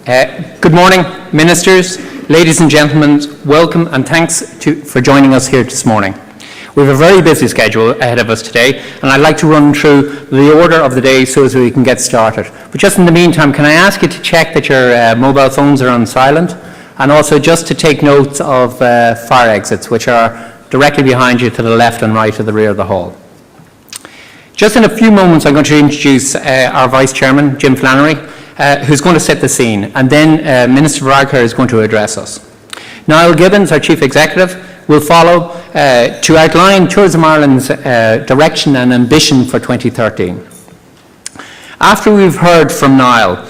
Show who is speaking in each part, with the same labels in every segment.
Speaker 1: Good morning, Ministers, ladies and gentlemen. Welcome and thanks for joining us here this morning. We have a very busy schedule ahead of us today, and I'd like to run through the order of the day so as we can get started. But just in the meantime, can I ask you to check that your mobile phones are on silent, and also just to take notes of fire exits, which are directly behind you to the left and right of the rear of the hall. Just in a few moments, I'm going to introduce our Vice Chairman, Jim Flannery, who's going to set the scene, and then Minister Varadkar is going to address us. Niall Gibbons, our Chief Executive, will follow to outline Tourism Ireland's direction and ambition for 2013. After we've heard from Niall,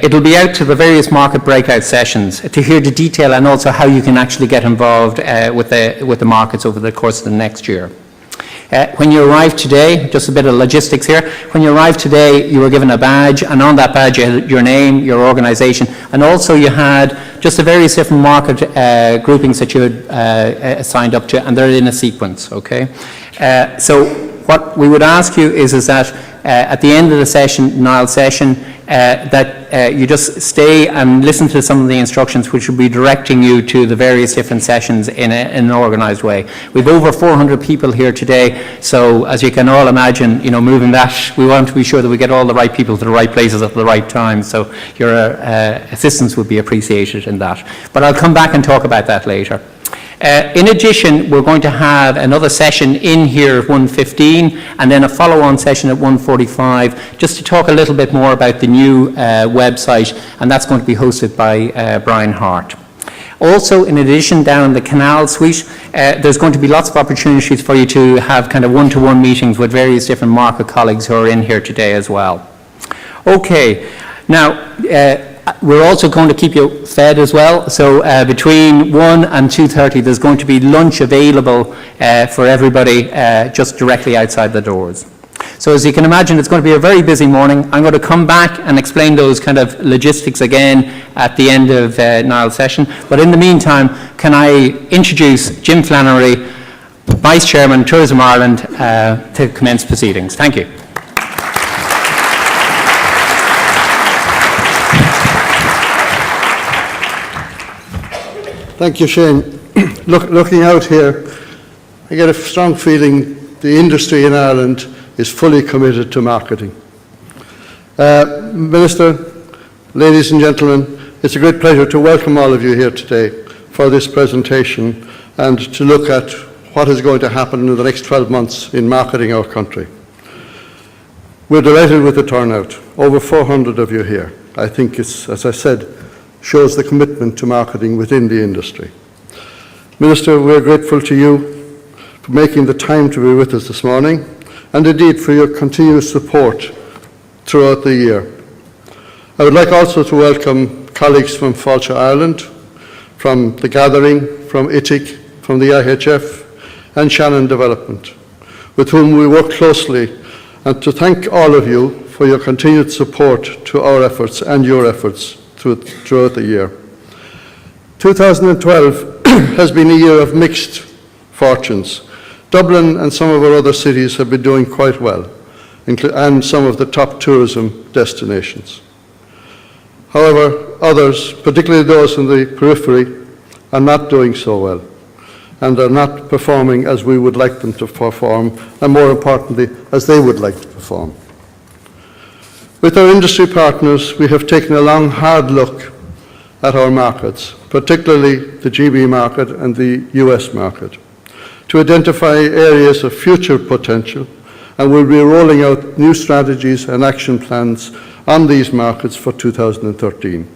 Speaker 1: it'll be out to the various market breakout sessions to hear the detail and also how you can actually get involved with the markets over the course of the next year. When you arrived today, just a bit of logistics here, when you arrived today you were given a badge, and on that badge you had your name, your organisation, and also you had just the various different market groupings that you had signed up to, and they're in a sequence, okay? So what we would ask you is that at the end of the session, Niall's session, that you just stay and listen to some of the instructions which will be directing you to the various different sessions in an organised way. We've over 400 people here today, so as you can all imagine, you know, moving that, we want to be sure that we get all the right people to the right places at the right time, so your assistance would be appreciated in that. But I'll come back and talk about that later. In addition, we're going to have another session in here at 1:15 and then a follow-on session at 1:45 just to talk a little bit more about the new website, and that's going to be hosted by Brian Hart. Also, in addition, down in the Canal Suite, there's going to be lots of opportunities for you to have kind of one-to-one meetings with various different market colleagues who are in here today as well. Okay, now, we're also going to keep you fed as well, so between 1 and 2:30 there's going to be lunch available for everybody just directly outside the doors. So as you can imagine, it's going to be a very busy morning. I'm going to come back and explain those kind of logistics again at the end of Niall's session, but in the meantime, can I introduce Jim Flannery, Vice Chairman, Tourism Ireland, to commence proceedings. Thank you.
Speaker 2: Thank you, Shane. Looking out here, I get a strong feeling the industry in Ireland is fully committed to marketing. Minister, ladies and gentlemen, it's a great pleasure to welcome all of you here today for this presentation and to look at what is going to happen in the next 12 months in marketing our country. We're delighted with the turnout, over 400 of you here. I think it's, as I said, shows the commitment to marketing within the industry. Minister, we're grateful to you for making the time to be with us this morning, and indeed for your continuous support throughout the year. I would like also to welcome colleagues from Fáilte Ireland, from The Gathering, from ITIC, from the IHF, and Shannon Development, with whom we work closely, and to thank all of you for your continued support to our efforts and your efforts throughout the year. 2012 has been a year of mixed fortunes. Dublin and some of our other cities have been doing quite well, and some of the top tourism destinations. However, others, particularly those in the periphery, are not doing so well and are not performing as we would like them to perform, and more importantly, as they would like to perform. With our industry partners, we have taken a long, hard look at our markets, particularly the GB market and the US market, to identify areas of future potential, and we'll be rolling out new strategies and action plans on these markets for 2013.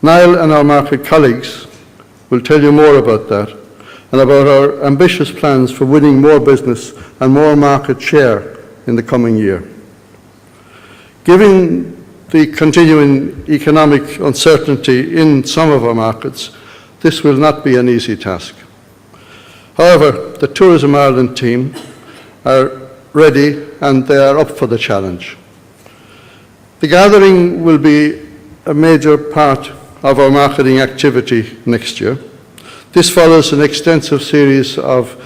Speaker 2: Niall and our market colleagues will tell you more about that and about our ambitious plans for winning more business and more market share in the coming year. Given the continuing economic uncertainty in some of our markets, this will not be an easy task. However, the Tourism Ireland team are ready and they are up for the challenge. The Gathering will be a major part of our marketing activity next year. This follows an extensive series of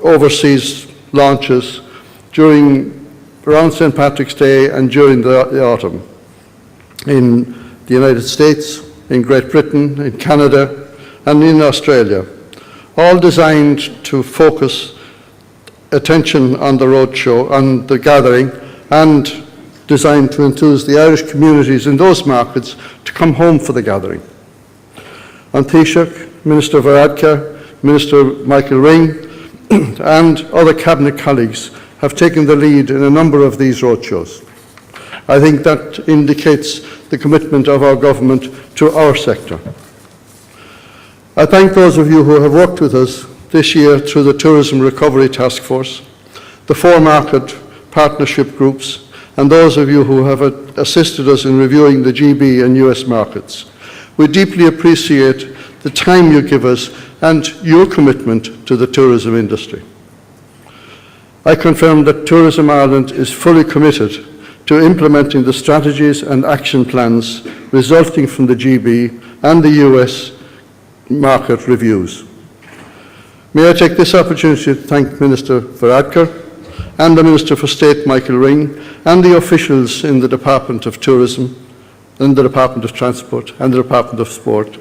Speaker 2: overseas launches around St. Patrick's Day and during the autumn in the United States, in Great Britain, in Canada, and in Australia, all designed to focus attention on the roadshow, on the gathering, and designed to enthuse the Irish communities in those markets to come home for the gathering. An Taoiseach, Minister Varadkar, Minister Michael Ring, and other Cabinet colleagues have taken the lead in a number of these roadshows. I think that indicates the commitment of our government to our sector. I thank those of you who have worked with us this year through the Tourism Recovery Task Force, the 4 market partnership groups, and those of you who have assisted us in reviewing the GB and US markets. We deeply appreciate the time you give us and your commitment to the tourism industry. I confirm that Tourism Ireland is fully committed to implementing the strategies and action plans resulting from the GB and the US market reviews. May I take this opportunity to thank Minister Varadkar and the Minister for State, Michael Ring, and the officials in the Department of Tourism, in the Department of Transport, and the Department of Sport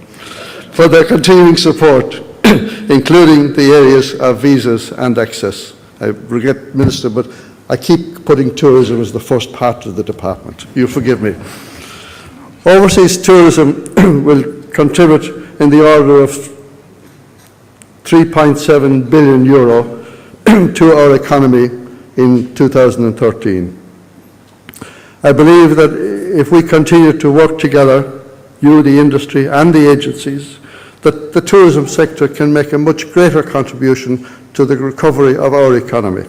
Speaker 2: for their continuing support, including the areas of visas and access. I regret, Minister, but I keep putting tourism as the first part of the department. You forgive me. Overseas tourism will contribute in the order of €3.7 billion to our economy in 2013. I believe that if we continue to work together, you, the industry, and the agencies, that the tourism sector can make a much greater contribution to the recovery of our economy.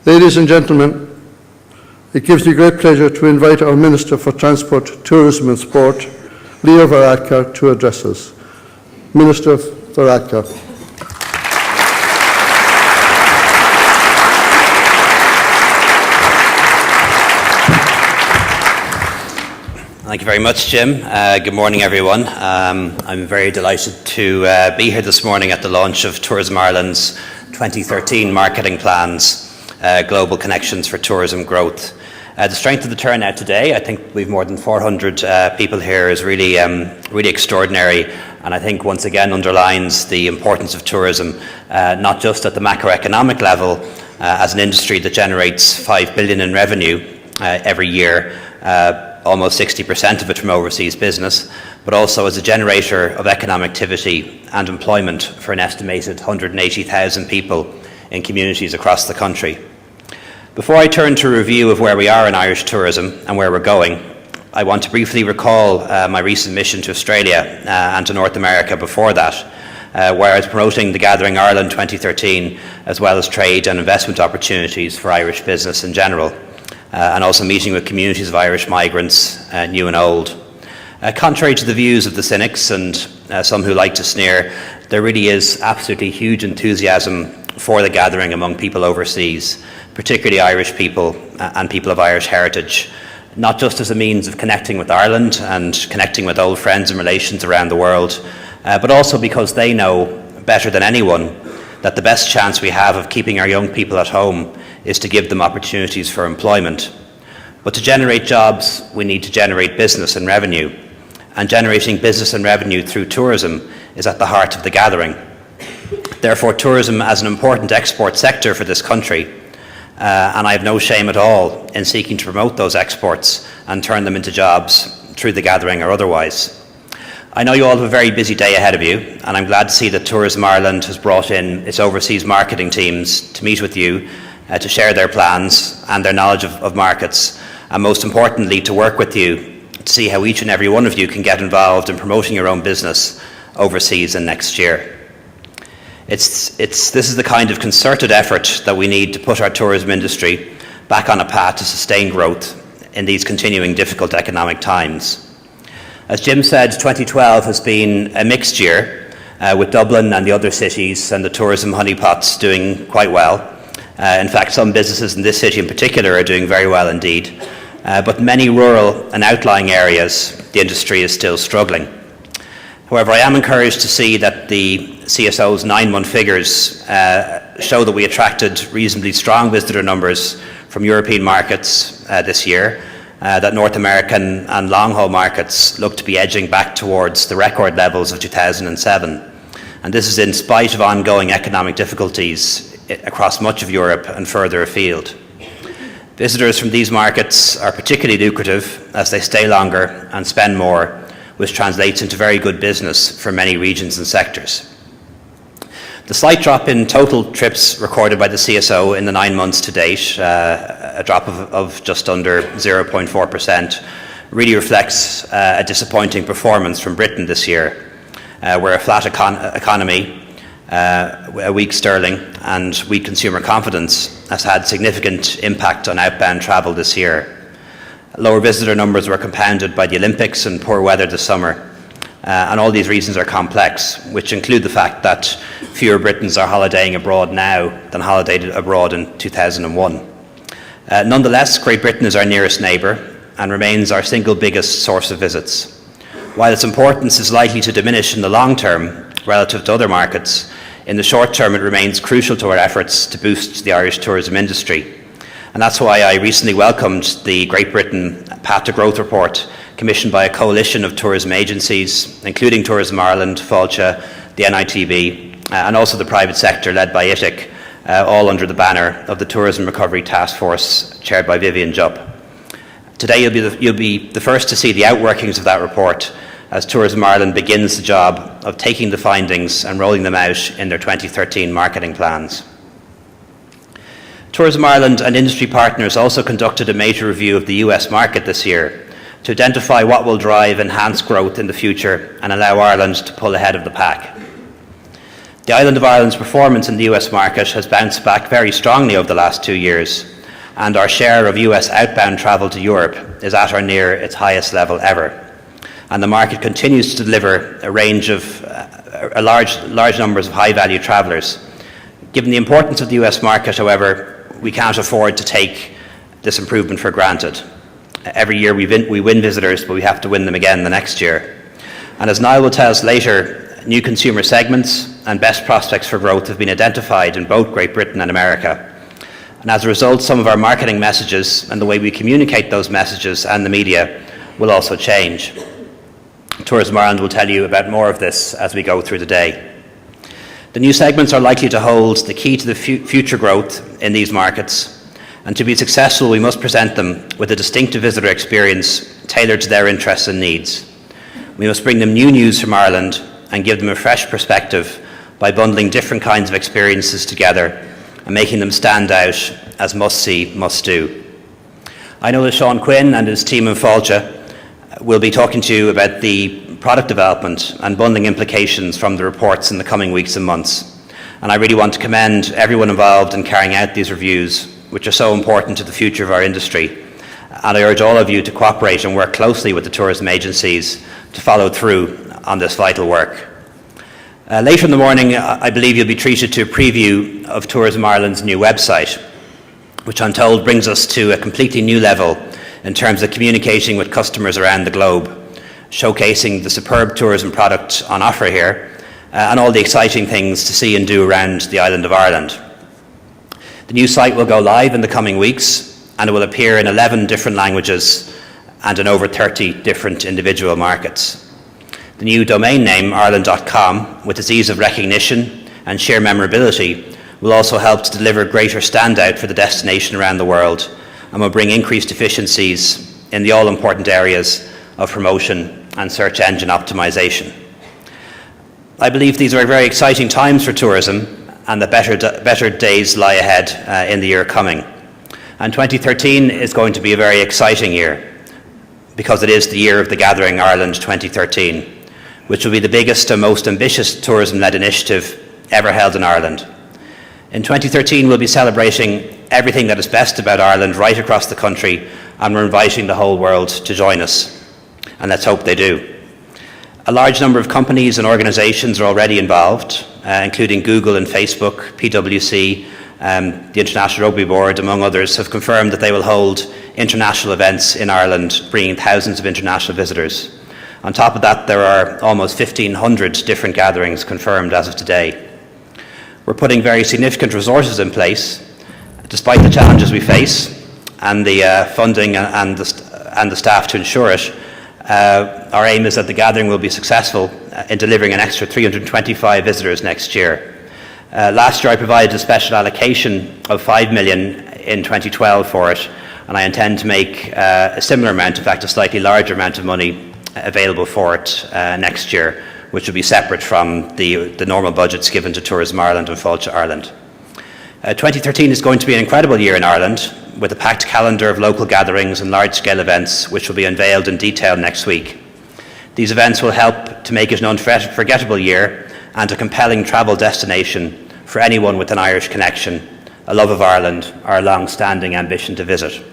Speaker 2: Ladies and gentlemen, it gives me great pleasure to invite our Minister for Transport, Tourism and Sport, Leo Varadkar, to address us. Minister Varadkar.
Speaker 3: Thank you very much, Jim. Good morning, everyone. I'm very delighted to be here this morning at the launch of Tourism Ireland's 2013 Marketing Plans, Global Connections for Tourism Growth. The strength of the turnout today, I think we've more than 400 people here, is really, really extraordinary, and I think once again underlines the importance of tourism, not just at the macroeconomic level, as an industry that generates $5 billion in revenue every year, almost 60% of it from overseas business, but also as a generator of economic activity and employment for an estimated 180,000 people in communities across the country. Before I turn to a review of where we are in Irish tourism and where we're going, I want to briefly recall my recent mission to Australia and to North America before that, where I was promoting the Gathering Ireland 2013, as well as trade and investment opportunities for Irish business in general, and also meeting with communities of Irish migrants, new and old. Contrary to the views of the cynics and some who like to sneer, there really is absolutely huge enthusiasm for the gathering among people overseas, particularly Irish people and people of Irish heritage, not just as a means of connecting with Ireland and connecting with old friends and relations around the world, but also because they know better than anyone that the best chance we have of keeping our young people at home is to give them opportunities for employment. But to generate jobs, we need to generate business and revenue. And generating business and revenue through tourism is at the heart of the gathering. Therefore, tourism as an important export sector for this country, and I have no shame at all in seeking to promote those exports and turn them into jobs through the gathering or otherwise. I know you all have a very busy day ahead of you, and I'm glad to see that Tourism Ireland has brought in its overseas marketing teams to meet with you, to share their plans and their knowledge of markets, and most importantly, to work with you to see how each and every one of you can get involved in promoting your own business overseas and next year. This is the kind of concerted effort that we need to put our tourism industry back on a path to sustain growth in these continuing difficult economic times. As Jim said, 2012 has been a mixed year, with Dublin and the other cities and the tourism honeypots doing quite well. In fact, some businesses in this city in particular are doing very well indeed. But in many rural and outlying areas, the industry is still struggling. However, I am encouraged to see that the CSO's 9-month figures show that we attracted reasonably strong visitor numbers from European markets this year, that North American and long-haul markets look to be edging back towards the record levels of 2007. And this is in spite of ongoing economic difficulties across much of Europe and further afield. Visitors from these markets are particularly lucrative as they stay longer and spend more, which translates into very good business for many regions and sectors. The slight drop in total trips recorded by the CSO in the 9 months to date, a drop of just under 0.4%, really reflects a disappointing performance from Britain this year, where a flat economy, a weak sterling and weak consumer confidence has had significant impact on outbound travel this year. Lower visitor numbers were compounded by the Olympics and poor weather this summer. And all these reasons are complex, which include the fact that fewer Britons are holidaying abroad now than holidayed abroad in 2001. Nonetheless, Great Britain is our nearest neighbour and remains our single biggest source of visits. While its importance is likely to diminish in the long term relative to other markets, in the short term it remains crucial to our efforts to boost the Irish tourism industry. And that's why I recently welcomed the Great Britain Path to Growth report commissioned by a coalition of tourism agencies, including Tourism Ireland, Fáilte, the NITB, and also the private sector led by ITIC, all under the banner of the Tourism Recovery Task Force chaired by Vivian Jupp. Today you'll be the first to see the outworkings of that report as Tourism Ireland begins the job of taking the findings and rolling them out in their 2013 marketing plans. Tourism Ireland and industry partners also conducted a major review of the US market this year to identify what will drive enhanced growth in the future and allow Ireland to pull ahead of the pack. The island of Ireland's performance in the US market has bounced back very strongly over the last 2 years, and our share of US outbound travel to Europe is at or near its highest level ever. And the market continues to deliver a range of large numbers of high-value travellers. Given the importance of the US market, however, we can't afford to take this improvement for granted. Every year we win visitors, but we have to win them again the next year. And as Niall will tell us later, new consumer segments and best prospects for growth have been identified in both Great Britain and America. And as a result, some of our marketing messages and the way we communicate those messages and the media will also change. Tourism Ireland will tell you about more of this as we go through the day. The new segments are likely to hold the key to the future growth in these markets. And to be successful, we must present them with a distinctive visitor experience tailored to their interests and needs. We must bring them new news from Ireland and give them a fresh perspective by bundling different kinds of experiences together and making them stand out as must-see, must-do. I know that Sean Quinn and his team in Fáilte will be talking to you about the product development and bundling implications from the reports in the coming weeks and months. And I really want to commend everyone involved in carrying out these reviews, which are so important to the future of our industry. And I urge all of you to cooperate and work closely with the tourism agencies to follow through on this vital work. Later in the morning, I believe you'll be treated to a preview of Tourism Ireland's new website, which I'm told brings us to a completely new level in terms of communicating with customers around the globe, showcasing the superb tourism product on offer here and all the exciting things to see and do around the island of Ireland. The new site will go live in the coming weeks and it will appear in 11 different languages and in over 30 different individual markets. The new domain name, ireland.com, with its ease of recognition and sheer memorability, will also help to deliver greater standout for the destination around the world and will bring increased efficiencies in the all-important areas of promotion and search engine optimization. I believe these are very exciting times for tourism and that better days lie ahead in the year coming. And 2013 is going to be a very exciting year because it is the year of the Gathering Ireland 2013, which will be the biggest and most ambitious tourism-led initiative ever held in Ireland. In 2013, we'll be celebrating everything that is best about Ireland right across the country, and we're inviting the whole world to join us. And let's hope they do. A large number of companies and organisations are already involved, including Google and Facebook, PwC, the International Rugby Board, among others, have confirmed that they will hold international events in Ireland, bringing thousands of international visitors. On top of that, there are almost 1,500 different gatherings confirmed as of today. We're putting very significant resources in place, despite the challenges we face, and the funding and and the staff to ensure it. Our aim is that the gathering will be successful in delivering an extra 325 visitors next year. Last year I provided a special allocation of 5 million in 2012 for it, and I intend to make a similar amount, in fact a slightly larger amount of money available for it next year, which will be separate from the normal budgets given to Tourism Ireland and Fáilte Ireland. 2013 is going to be an incredible year in Ireland, with a packed calendar of local gatherings and large-scale events which will be unveiled in detail next week. These events will help to make it an unforgettable year and a compelling travel destination for anyone with an Irish connection, a love of Ireland, or a long-standing ambition to visit.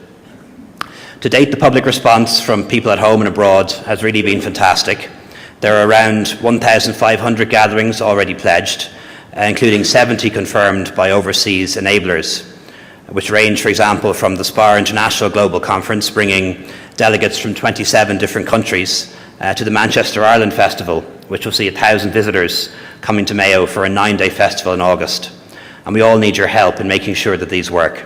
Speaker 3: To date, the public response from people at home and abroad has really been fantastic. There are around 1,500 gatherings already pledged, including 70 confirmed by overseas enablers, which range, for example, from the SPAR International Global Conference, bringing delegates from 27 different countries, to the Manchester Ireland Festival, which will see 1,000 visitors coming to Mayo for a 9-day festival in August. And we all need your help in making sure that these work.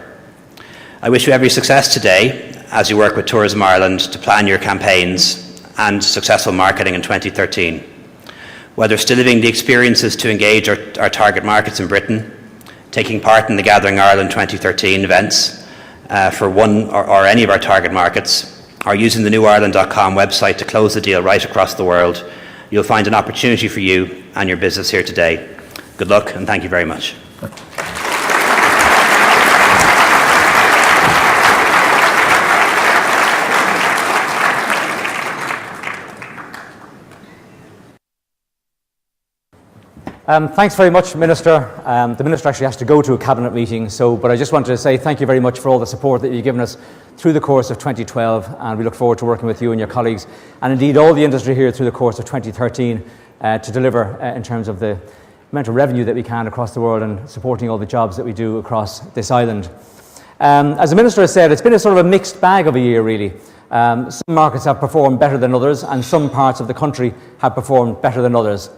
Speaker 3: I wish you every success today as you work with Tourism Ireland to plan your campaigns and successful marketing in 2013. Whether it's delivering the experiences to engage our target markets in Britain, taking part in the Gathering Ireland 2013 events for one or any of our target markets, or using the newireland.com website to close the deal right across the world, you'll find an opportunity for you and your business here today. Good luck, and thank you very much.
Speaker 4: Thanks very much, Minister. The Minister actually has to go to a Cabinet meeting, but I just wanted to say thank you very much for all the support that you've given us through the course of 2012, and we look forward to working with you and your colleagues, and indeed all the industry here through the course of 2013 to deliver in terms of the amount of revenue that we can across the world and supporting all the jobs that we do across this island. As the Minister has said, it's been a sort of a mixed bag of a year, really. Some markets have performed better than others, and some parts of the country have performed better than others.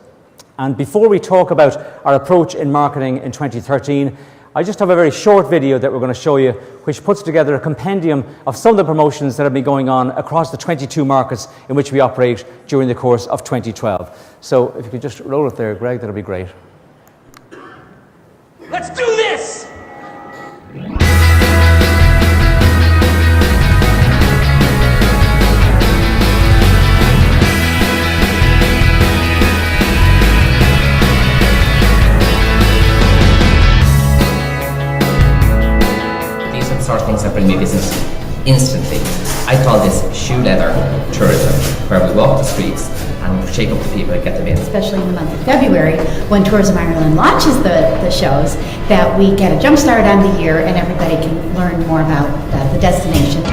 Speaker 4: And before we talk about our approach in marketing in 2013, I just have a very short video that we're going to show you, which puts together a compendium of some of the promotions that have been going on across the 22 markets in which we operate during the course of 2012. So if you could just roll it there, Greg, that'll be great.
Speaker 5: Let's do this!
Speaker 6: Sort of things that bring me business instantly. I call this shoe leather tourism, where we walk the streets and shake up the people and get them in.
Speaker 7: Especially in the month of February, when Tourism Ireland launches the shows, that we get a jump start on the year and everybody can learn more about the destination.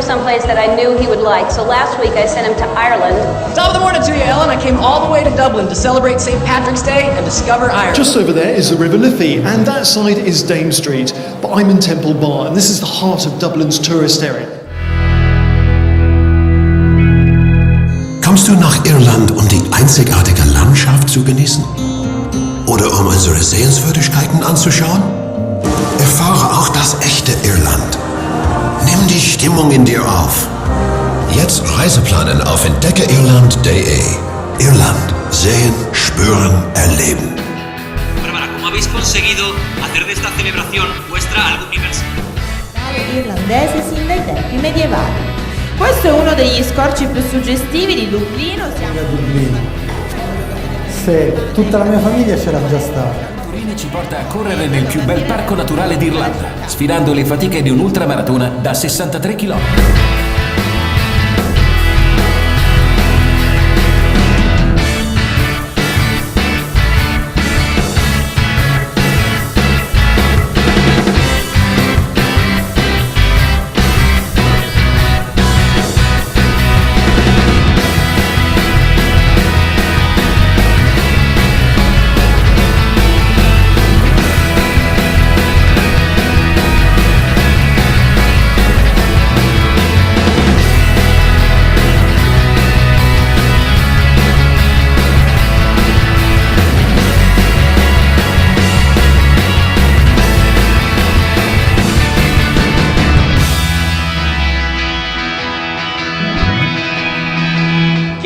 Speaker 8: Someplace that I knew he would like. So last week I sent him to Ireland.
Speaker 5: Top of the morning to you, Ellen. I came all the way to Dublin to celebrate St. Patrick's Day and discover Ireland.
Speaker 9: Just over there is the River Liffey, and that side is Dame Street. But I'm in Temple Bar, and this is the heart of Dublin's tourist area.
Speaker 10: Kommst du nach Irland, um die einzigartige Landschaft zu genießen? Oder um unsere Sehenswürdigkeiten anzuschauen? Erfahre auch das echte Irland. Nimm die Stimmung in dir auf. Jetzt Reiseplanen auf entdeckeirland.de. Irland. Sehen, spüren, erleben.
Speaker 11: Bárbara, ¿cómo habéis conseguido hacer de esta celebración vuestra algo universal?
Speaker 12: Irlandese sin dai tempi medievali. Questo è uno degli scorci più suggestivi di Dublino.
Speaker 13: Siamo a Dublino. Se tutta la mia famiglia c'era già stata.
Speaker 14: Ci porta a correre nel più bel parco naturale d'Irlanda, sfidando le fatiche di un'ultramaratona da 63 km.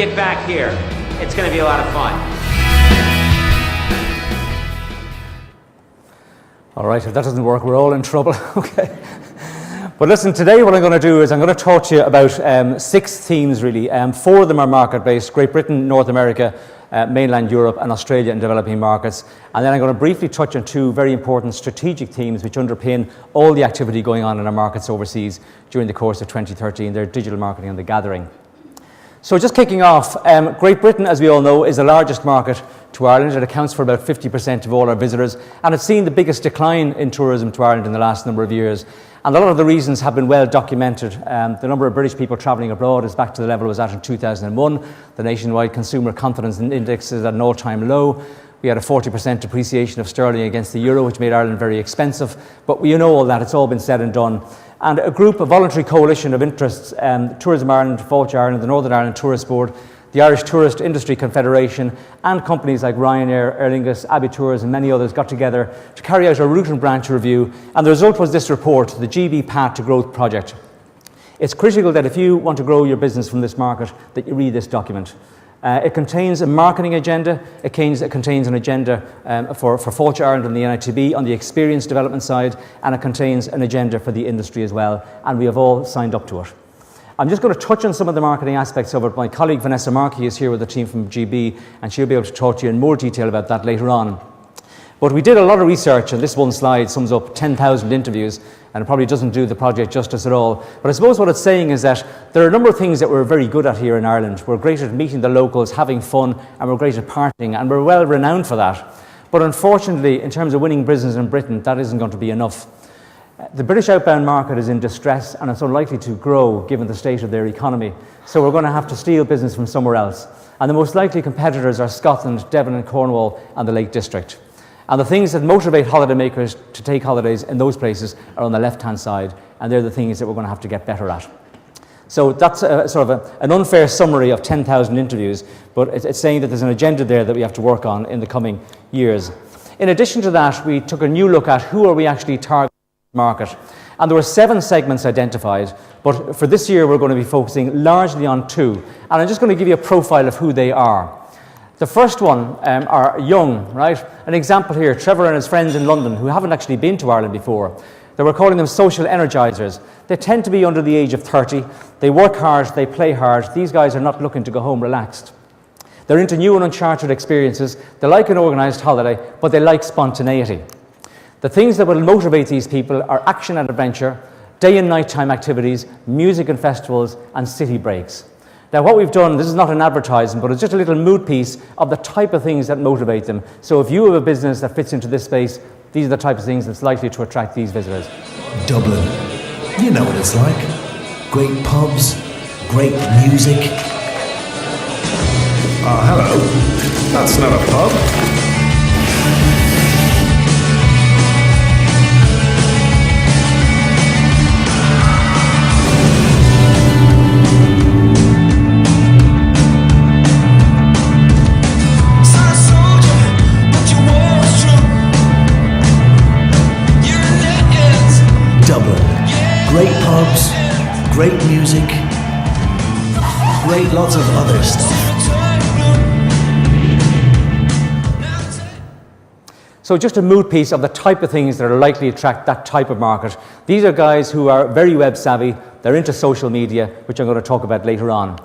Speaker 15: get back here. It's going to be a lot of fun.
Speaker 4: All right, if that doesn't work, we're all in trouble. Okay. But listen, today what I'm going to do is I'm going to talk to you about 6 themes, really. 4 of them are market-based: Great Britain, North America, mainland Europe, and Australia and developing markets. And then I'm going to briefly touch on 2 very important strategic themes which underpin all the activity going on in our markets overseas during the course of 2013. They're digital marketing and the gathering. So just kicking off, Great Britain, as we all know, is the largest market to Ireland. It accounts for about 50% of all our visitors, and it's seen the biggest decline in tourism to Ireland in the last number of years. And a lot of the reasons have been well documented. The number of British people travelling abroad is back to the level it was at in 2001. The nationwide consumer confidence index is at an all-time low. We had a 40% depreciation of sterling against the euro, which made Ireland very expensive. But you know all that, it's all been said and done. And a voluntary coalition of interests, Tourism Ireland, Fáilte Ireland, the Northern Ireland Tourist Board, the Irish Tourist Industry Confederation, and companies like Ryanair, Aer Lingus, Abbey Tours, and many others got together to carry out a root and branch review. And the result was this report, the GB Path to Growth Project. It's critical that if you want to grow your business from this market, that you read this document. It contains a marketing agenda, it contains an agenda for Fáilte Ireland and the NITB on the experience development side, and it contains an agenda for the industry as well, and we have all signed up to it. I'm just going to touch on some of the marketing aspects of it. My colleague Vanessa Markey is here with the team from GB, and she'll be able to talk to you in more detail about that later on. But we did a lot of research, and this one slide sums up 10,000 interviews, and it probably doesn't do the project justice at all. But I suppose what it's saying is that there are a number of things that we're very good at here in Ireland. We're great at meeting the locals, having fun, and we're great at partying, and we're well renowned for that. But unfortunately, in terms of winning business in Britain, that isn't going to be enough. The British outbound market is in distress, and it's unlikely to grow given the state of their economy. So we're going to have to steal business from somewhere else. And the most likely competitors are Scotland, Devon and Cornwall, and the Lake District. And the things that motivate holidaymakers to take holidays in those places are on the left-hand side, and they're the things that we're going to have to get better at. So that's an unfair summary of 10,000 interviews, but it's saying that there's an agenda there that we have to work on in the coming years. In addition to that, we took a new look at who are we actually targeting market. And there were 7 segments identified, but for this year we're going to be focusing largely on 2. And I'm just going to give you a profile of who they are. The first one are young, right? An example here, Trevor and his friends in London who haven't actually been to Ireland before. They were calling them social energizers. They tend to be under the age of 30. They work hard, they play hard. These guys are not looking to go home relaxed. They're into new and uncharted experiences. They like an organised holiday, but they like spontaneity. The things that will motivate these people are action and adventure, day and night time activities, music and festivals, and city breaks. Now what we've done, this is not an advertisement, but it's just a little mood piece of the type of things that motivate them. So if you have a business that fits into this space, these are the type of things that's likely to attract these visitors.
Speaker 10: Dublin. You know what it's like. Great pubs, great music.
Speaker 16: Hello. That's not a pub.
Speaker 10: Great pubs, great music, great lots of other stuff.
Speaker 4: So just a mood piece of the type of things that are likely to attract that type of market. These are guys who are very web savvy, they're into social media, which I'm going to talk about later on.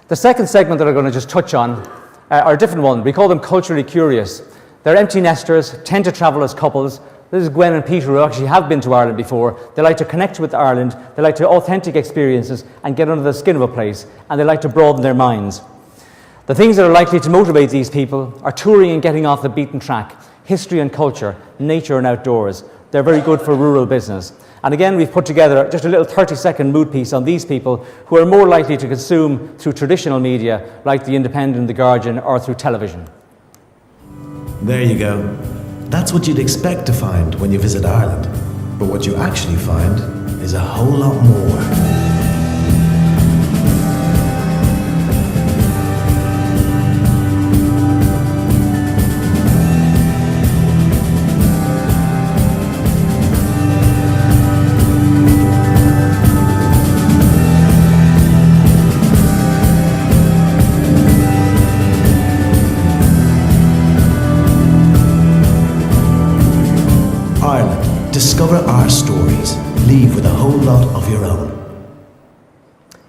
Speaker 4: The second segment that I'm going to just touch on are a different one. We call them culturally curious. They're empty nesters, tend to travel as couples. This is Gwen and Peter, who actually have been to Ireland before. They like to connect with Ireland, they like to authentic experiences and get under the skin of a place, and they like to broaden their minds. The things that are likely to motivate these people are touring and getting off the beaten track, history and culture, nature and outdoors. They're very good for rural business. And again, we've put together just a little 30-second mood piece on these people who are more likely to consume through traditional media, like The Independent, The Guardian, or through television.
Speaker 10: There you go. That's what you'd expect to find when you visit Ireland. But what you actually find is a whole lot more. discover our stories, leave with a whole lot of your own.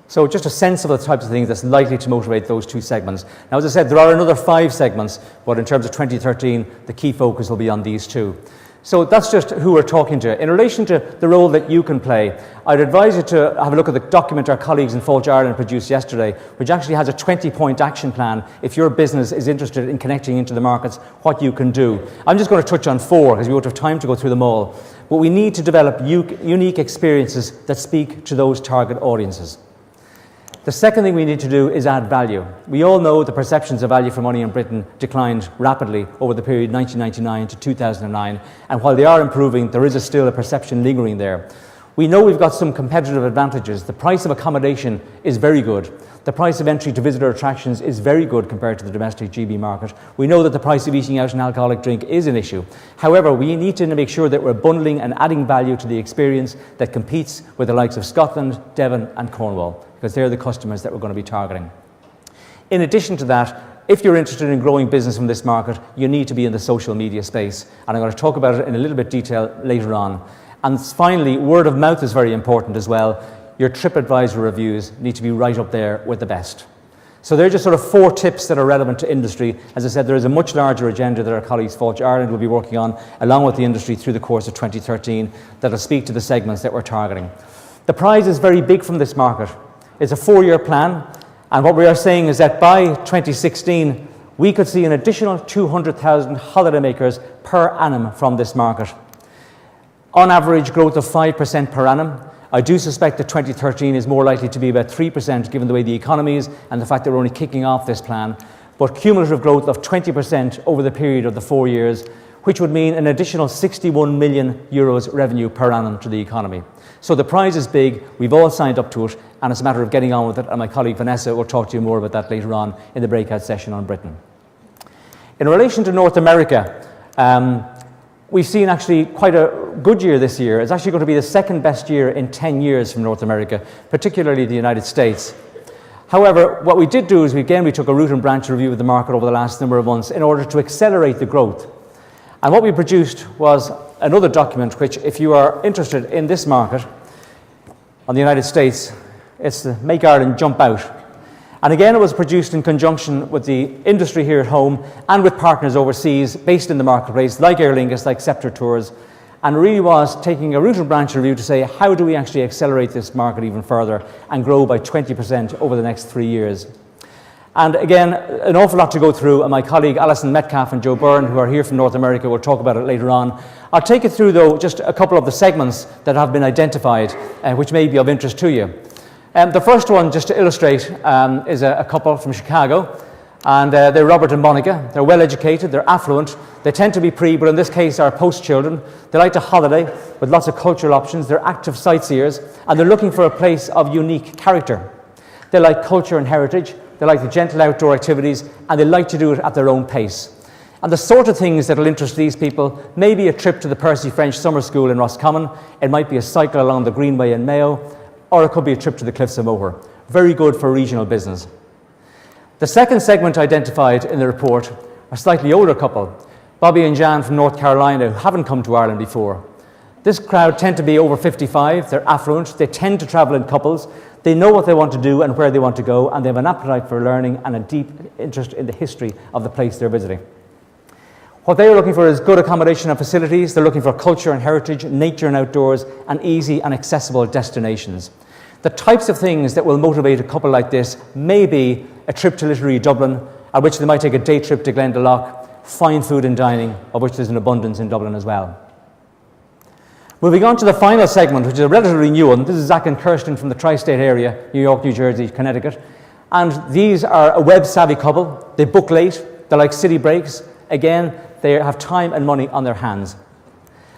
Speaker 4: So just a sense of the types of things that's likely to motivate those two segments. Now, as I said, there are another 5 segments, but in terms of 2013, the key focus will be on these 2. So that's just who we're talking to. In relation to the role that you can play, I'd advise you to have a look at the document our colleagues in Fáilte Ireland produced yesterday, which actually has a 20-point action plan if your business is interested in connecting into the markets, what you can do. I'm just going to touch on 4 because we won't have time to go through them all. But we need to develop unique experiences that speak to those target audiences. The second thing we need to do is add value. We all know the perceptions of value for money in Britain declined rapidly over the period 1999 to 2009, and while they are improving, there is still a perception lingering there. We know we've got some competitive advantages. The price of accommodation is very good. The price of entry to visitor attractions is very good compared to the domestic GB market. We know that the price of eating out an alcoholic drink is an issue. However, we need to make sure that we're bundling and adding value to the experience that competes with the likes of Scotland, Devon and Cornwall, because they're the customers that we're going to be targeting. In addition to that, if you're interested in growing business from this market, you need to be in the social media space. And I'm going to talk about it in a little bit detail later on. And finally, word of mouth is very important as well. Your TripAdvisor reviews need to be right up there with the best. So they're just sort of 4 tips that are relevant to industry. As I said, there is a much larger agenda that our colleagues Fáilte Ireland will be working on, along with the industry through the course of 2013, that will speak to the segments that we're targeting. The prize is very big from this market. It's a 4-year plan, and what we are saying is that by 2016, we could see an additional 200,000 holidaymakers per annum from this market. On average, growth of 5% per annum. I do suspect that 2013 is more likely to be about 3% given the way the economy is and the fact that we're only kicking off this plan. But cumulative growth of 20% over the period of the 4 years, which would mean an additional €61 million revenue per annum to the economy. So the prize is big, we've all signed up to it, and it's a matter of getting on with it, and my colleague Vanessa will talk to you more about that later on in the breakout session on Britain. In relation to North America, we've seen actually quite a good year this year. It's actually going to be the second best year in 10 years from North America, particularly the United States. However, what we did do is we took a root and branch review of the market over the last number of months in order to accelerate the growth. And what we produced was another document which, if you are interested in this market, on the United States, it's the Make Ireland Jump Out. And again, it was produced in conjunction with the industry here at home and with partners overseas based in the marketplace, like Aer Lingus, like Scepter Tours, and really was taking a root and branch review to say, how do we actually accelerate this market even further and grow by 20% over the next 3 years? And again, an awful lot to go through, and my colleague Alison Metcalf and Joe Byrne, who are here from North America, will talk about it later on. I'll take you through, though, just a couple of the segments that have been identified, which may be of interest to you. The first one, just to illustrate, is a couple from Chicago, and they're Robert and Monica. They're well educated, they're affluent, they tend to be but in this case are post children. They like to holiday with lots of cultural options, they're active sightseers, and they're looking for a place of unique character. They like culture and heritage, they like the gentle outdoor activities, and they like to do it at their own pace. And the sort of things that will interest these people may be a trip to the Percy French Summer School in Roscommon, it might be a cycle along the Greenway in Mayo, or it could be a trip to the Cliffs of Moher. Very good for regional business. The second segment identified in the report are a slightly older couple, Bobby and Jan from North Carolina, who haven't come to Ireland before. This crowd tend to be over 55, they're affluent, they tend to travel in couples, they know what they want to do and where they want to go, and they have an appetite for learning and a deep interest in the history of the place they're visiting. What they are looking for is good accommodation and facilities, they're looking for culture and heritage, nature and outdoors, and easy and accessible destinations. The types of things that will motivate a couple like this may be a trip to literary Dublin, at which they might take a day trip to Glendalough, fine food and dining, of which there's an abundance in Dublin as well. Moving on to the final segment, which is a relatively new one. This is Zach and Kirsten from the tri-state area, New York, New Jersey, Connecticut. And these are a web-savvy couple. They book late, they like city breaks. Again, they have time and money on their hands.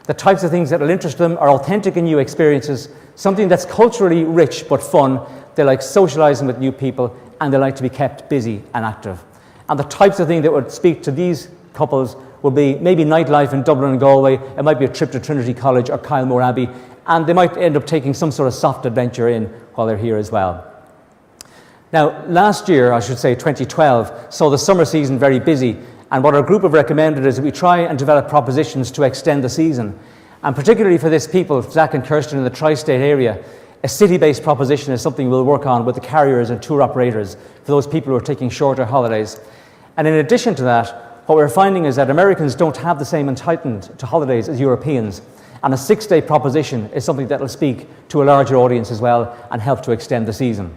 Speaker 4: The types of things that will interest them are authentic and new experiences, something that's culturally rich but fun. They like socializing with new people, and they like to be kept busy and active. And the types of things that would speak to these couples would be maybe nightlife in Dublin and Galway, it might be a trip to Trinity College or Kylemore Abbey, and they might end up taking some sort of soft adventure in while they're here as well. Now, last year, I should say 2012, saw the summer season very busy, and what our group have recommended is that we try and develop propositions to extend the season. And particularly for this people, Zach and Kirsten in the tri-state area, a city-based proposition is something we'll work on with the carriers and tour operators for those people who are taking shorter holidays. And in addition to that, what we're finding is that Americans don't have the same entitlement to holidays as Europeans. And a 6-day proposition is something that will speak to a larger audience as well and help to extend the season.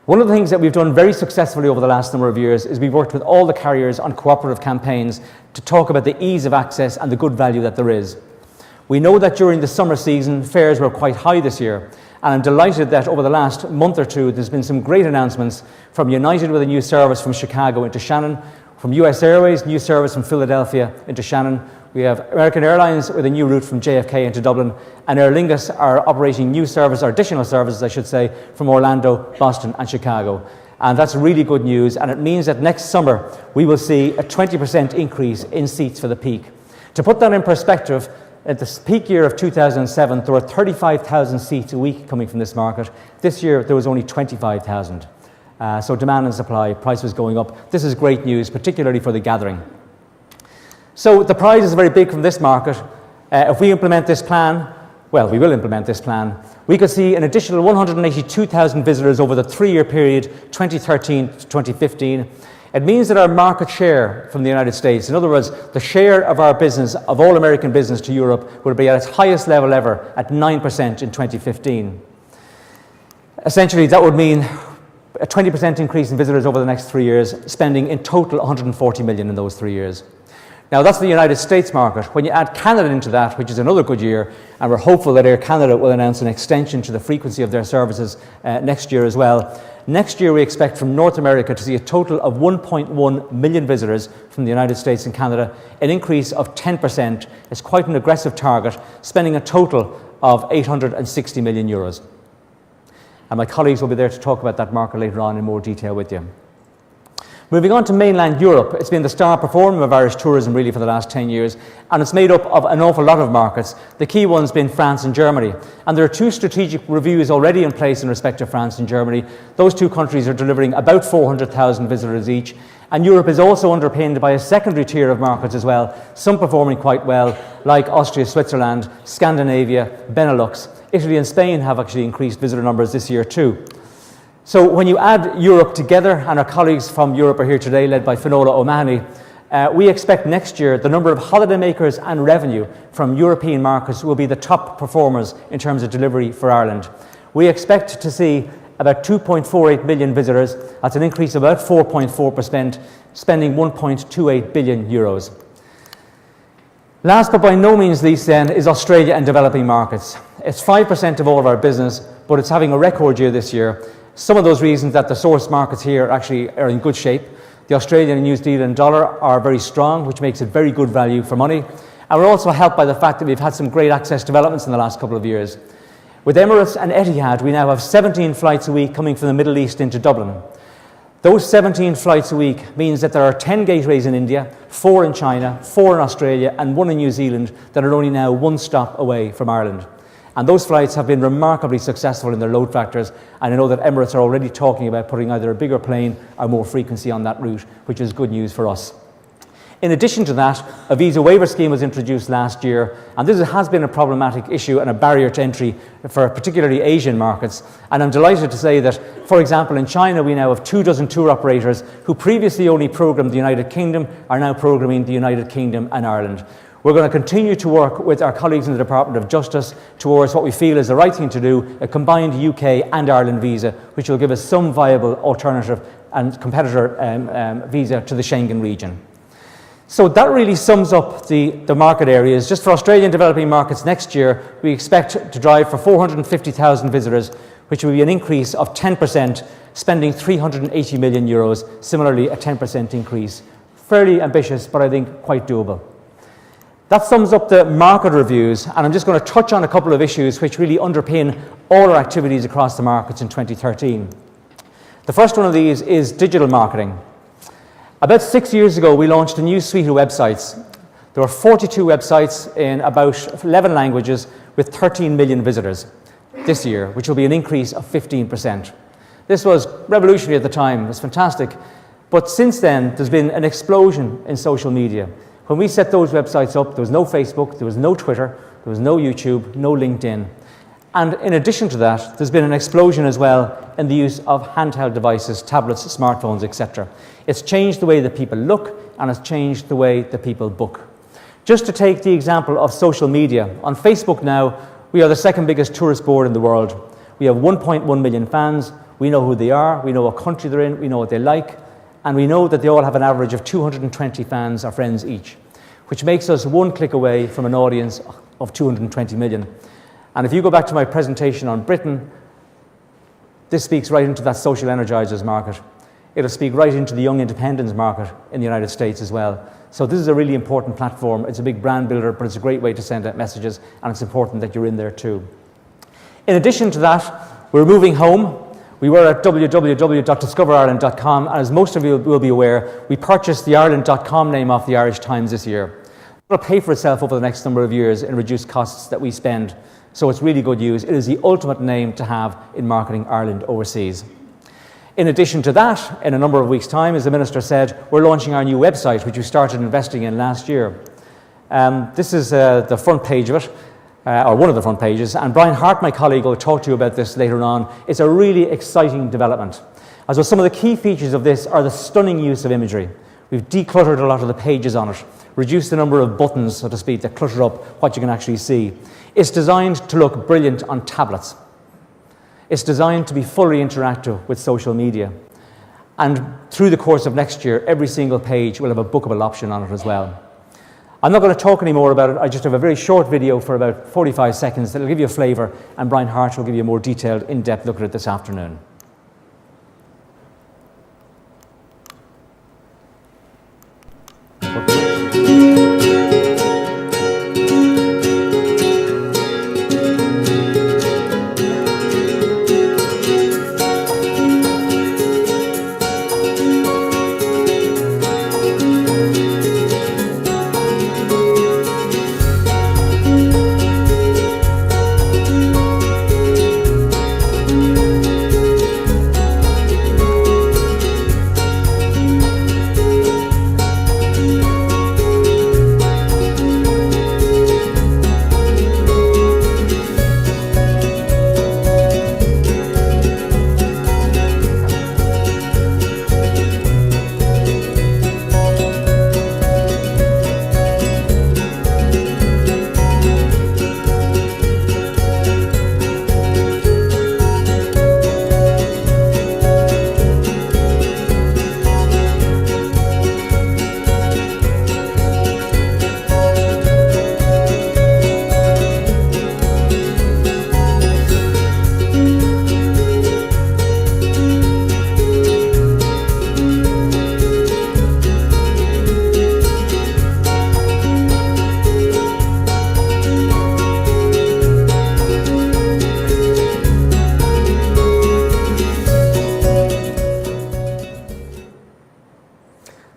Speaker 4: One of the things that we've done very successfully over the last number of years is we've worked with all the carriers on cooperative campaigns to talk about the ease of access and the good value that there is. We know that during the summer season, fares were quite high this year, and I'm delighted that over the last month or two, there's been some great announcements from United with a new service from Chicago into Shannon, from US Airways, new service from Philadelphia into Shannon. We have American Airlines with a new route from JFK into Dublin, and Aer Lingus are operating new service, or additional services, I should say, from Orlando, Boston, and Chicago. And that's really good news, and it means that next summer we will see a 20% increase in seats for the peak. To put that in perspective, at the peak year of 2007, there were 35,000 seats a week coming from this market. This year, there was only 25,000. So demand and supply, price was going up. This is great news, particularly for the gathering. So the prize is very big from this market. If we implement this plan, well, we will implement this plan, we could see an additional 182,000 visitors over the 3-year period, 2013 to 2015. It means that our market share from the United States, in other words, the share of our business, of all American business to Europe, will be at its highest level ever, at 9% in 2015. Essentially, that would mean a 20% increase in visitors over the next 3 years, spending in total 140 million in those 3 years. Now, that's the United States market. When you add Canada into that, which is another good year, and we're hopeful that Air Canada will announce an extension to the frequency of their services next year as well. Next year, we expect from North America to see a total of 1.1 million visitors from the United States and Canada, an increase of 10%. It's quite an aggressive target, spending a total of 860 million euros. And my colleagues will be there to talk about that market later on in more detail with you. Moving on to mainland Europe, it's been the star performer of Irish tourism really for the last 10 years, and it's made up of an awful lot of markets, the key ones being France and Germany. And there are 2 strategic reviews already in place in respect to France and Germany. Those 2 countries are delivering about 400,000 visitors each. And Europe is also underpinned by a secondary tier of markets as well, some performing quite well, like Austria, Switzerland, Scandinavia, Benelux. Italy and Spain have actually increased visitor numbers this year too. So when you add Europe together, and our colleagues from Europe are here today, led by Finola O'Mahony, we expect next year the number of holidaymakers and revenue from European markets will be the top performers in terms of delivery for Ireland. We expect to see about 2.48 million visitors. That's an increase of about 4.4%, spending 1.28 billion euros. Last but by no means least then is Australia and developing markets. It's 5% of all of our business, but it's having a record year this year. Some of those reasons that the source markets here actually are in good shape. The Australian and New Zealand dollar are very strong, which makes it very good value for money. And we're also helped by the fact that we've had some great access developments in the last couple of years. With Emirates and Etihad, we now have 17 flights a week coming from the Middle East into Dublin. Those 17 flights a week means that there are 10 gateways in India, 4 in China, 4 in Australia, and 1 in New Zealand that are only now 1 stop away from Ireland. And those flights have been remarkably successful in their load factors, and I know that Emirates are already talking about putting either a bigger plane or more frequency on that route, which is good news for us. In addition to that, a visa waiver scheme was introduced last year, and this has been a problematic issue and a barrier to entry for particularly Asian markets. And I'm delighted to say that, for example, in China, we now have 24 tour operators who previously only programmed the United Kingdom are now programming the United Kingdom and Ireland. We're going to continue to work with our colleagues in the Department of Justice towards what we feel is the right thing to do, a combined UK and Ireland visa, which will give us some viable alternative and competitor visa to the Schengen region. So that really sums up the market areas. Just for Australian developing markets next year, we expect to drive for 450,000 visitors, which will be an increase of 10%, spending 380 million euros, similarly a 10% increase. Fairly ambitious, but I think quite doable. That sums up the market reviews, and I'm just going to touch on a couple of issues which really underpin all our activities across the markets in 2013. The first one of these is digital marketing. About 6 years ago, we launched a new suite of websites. There were 42 websites in about 11 languages with 13 million visitors this year, which will be an increase of 15%. This was revolutionary at the time, it was fantastic. But since then, there's been an explosion in social media. When we set those websites up, there was no Facebook, there was no Twitter, There was no YouTube, no LinkedIn. And in addition to that, there's been an explosion as well in the use of handheld devices, tablets, smartphones, etc. It's changed the way that people look, and it's changed the way that people book. Just to take the example of social media, on Facebook now, we are the second biggest tourist board in the world. We have 1.1 million fans. We know who they are, we know what country they're in, we know what they like, and we know that they all have an average of 220 fans or friends each, which makes us one click away from an audience of 220 million. And if you go back to my presentation on Britain, this speaks right into that social energizers market. It'll speak right into the young independence market in the United States as well. So this is a really important platform. It's a big brand builder, but it's a great way to send out messages, and it's important that you're in there too. In addition to that, we're moving home. We were at www.discoverireland.com, and as most of you will be aware, we purchased the Ireland.com name off the Irish Times this year. It'll pay for itself over the next number of years in reduced costs that we spend. So it's really good news. It is the ultimate name to have in marketing Ireland overseas. In addition to that, in a number of weeks' time, as the Minister said, we're launching our new website, which we started investing in last year. This is the front page of it, or one of the front pages, and Brian Hart, my colleague, will talk to you about this later on. It's a really exciting development. As well, some of the key features of this are the stunning use of imagery. We've decluttered a lot of the pages on it, reduced the number of buttons, so to speak, that clutter up what you can actually see. It's designed to look brilliant on tablets. It's designed to be fully interactive with social media. And through the course of next year, every single page will have a bookable option on it as well. I'm not going to talk any more about it. I just have a very short video for about 45 seconds that will give you a flavour, and Brian Hart will give you a more detailed, in-depth look at it this afternoon.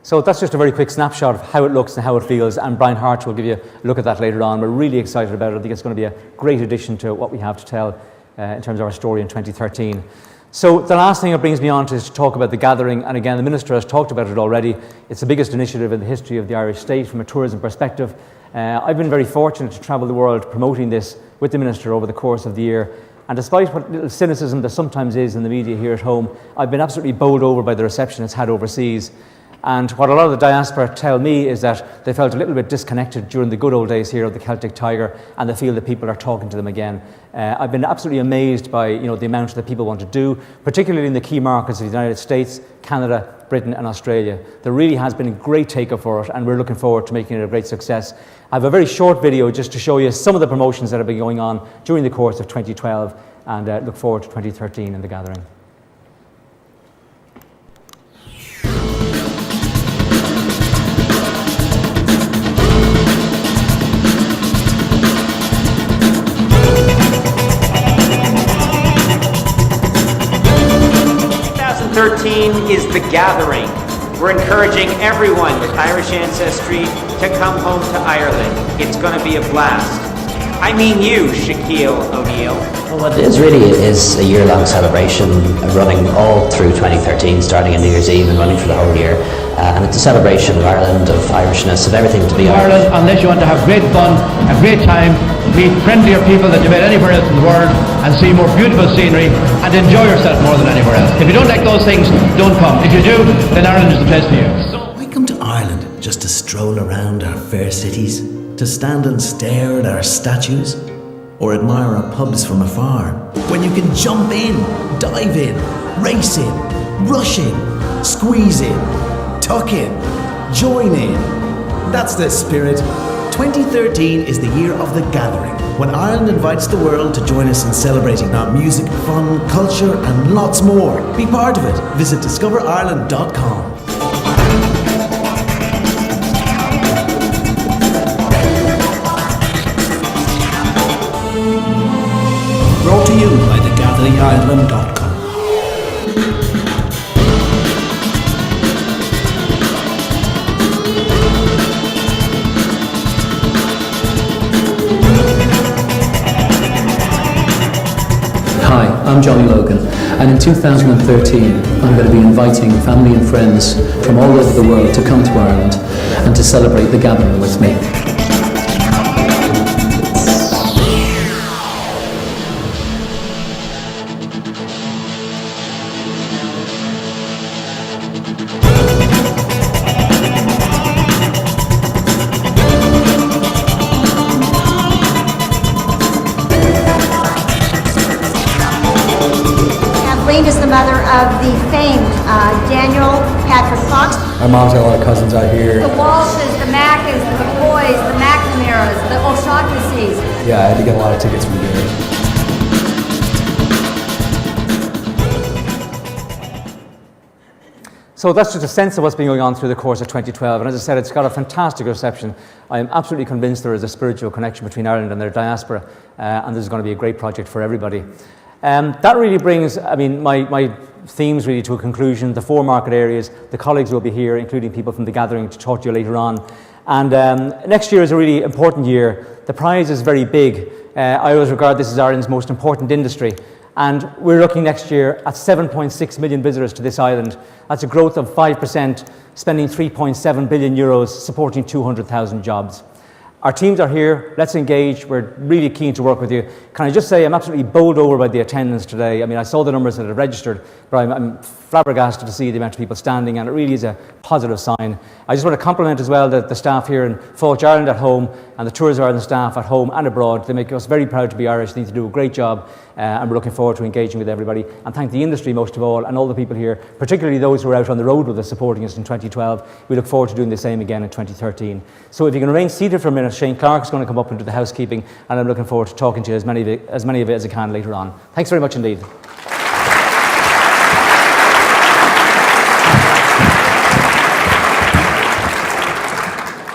Speaker 4: So that's just a very quick snapshot of how it looks and how it feels, and Brian Hart will give you a look at that later on. We're really excited about it. I think it's going to be a great addition to what we have to tell in terms of our story in 2013. So the last thing it brings me on to is to talk about the gathering, and again the Minister has talked about it already. It's the biggest initiative in the history of the Irish state from a tourism perspective. I've been very fortunate to travel the world promoting this with the Minister over the course of the year, and despite what little cynicism there sometimes is in the media here at home, I've been absolutely bowled over by the reception it's had overseas. And what a lot of the diaspora tell me is that they felt a little bit disconnected during the good old days here of the Celtic Tiger, and they feel that people are talking to them again. I've been absolutely amazed by the amount that people want to do, particularly in the key markets of the United States, Canada, Britain and Australia. There really has been a great take-up for it, and we're looking forward to making it a great success. I have a very short video just to show you some of the promotions that have been going on during the course of 2012, and look forward to 2013 in the gathering.
Speaker 15: Is the gathering. We're encouraging everyone with Irish ancestry to come home to Ireland. It's going to be a blast. I mean you, Shaquille O'Neal.
Speaker 17: Well, what it is really is a year-long celebration running all through 2013, starting on New Year's Eve and running for the whole year. And it's a celebration of Ireland, of Irishness, of everything to be Irish.
Speaker 18: Ireland, unless you want to have great fun, a great time, meet friendlier people than you met anywhere else in the world, and see more beautiful scenery, and enjoy yourself more than anywhere else. If you don't like those things, don't come. If you do, then Ireland is the place for you.
Speaker 19: Why come to Ireland just to stroll around our fair cities? To stand and stare at our statues? Or admire our pubs from afar? When you can jump in, dive in, race in, rush in, squeeze in, tuck in, join in. That's the spirit. 2013 is the year of the gathering, when Ireland invites the world to join us in celebrating our music, fun, culture and lots more. Be part of it. Visit discoverireland.com. Brought to you by thegatheringireland.com.
Speaker 20: Hi, I'm Johnny Logan, and in 2013 I'm going to be inviting family and friends from all over the world to come to Ireland and to celebrate the gathering with me.
Speaker 21: Kathleen is the mother of the famed Daniel Patrick Fox.
Speaker 22: My mom's got a lot of cousins out here.
Speaker 21: The Walshes, the Mackens, the McCoys, the McNamaras, the O'Shaughnessy's.
Speaker 22: Yeah, I had to get a lot of tickets from the game.
Speaker 4: So that's just a sense of what's been going on through the course of 2012. And as I said, it's got a fantastic reception. I am absolutely convinced there is a spiritual connection between Ireland and their diaspora, and this is going to be a great project for everybody. That really brings, my themes really to a conclusion. The 4 market areas, the colleagues will be here, including people from the gathering, to talk to you later on. And next year is a really important year. The prize is very big. I always regard this as Ireland's most important industry. And we're looking next year at 7.6 million visitors to this island. That's a growth of 5%, spending 3.7 billion euros, supporting 200,000 jobs. Our teams are here. Let's engage. We're really keen to work with you. Can I just say I'm absolutely bowled over by the attendance today. I mean, I saw the numbers that have registered, but I'm flabbergasted to see the amount of people standing, and it really is a positive sign. I just want to compliment as well the staff here in Fáilte Ireland at home and the Tourism Ireland staff at home and abroad. They make us very proud to be Irish. They need to do a great job, and we're looking forward to engaging with everybody. And thank the industry most of all, and all the people here, particularly those who are out on the road with us supporting us in 2012. We look forward to doing the same again in 2013. So if you can remain seated for a minute, Shane Clark is going to come up and do the housekeeping, and I'm looking forward to talking to you as many of it as I can later on. Thanks very much indeed.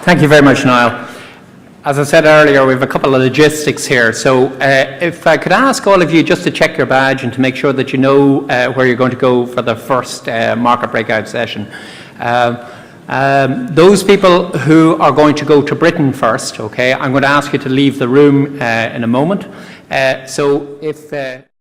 Speaker 1: Thank you very much, Niall. As I said earlier, we have a couple of logistics here. So if I could ask all of you just to check your badge and to make sure that you know where you're going to go for the first market breakout session. Those people who are going to go to Britain first, okay, I'm going to ask you to leave the room in a moment. So if...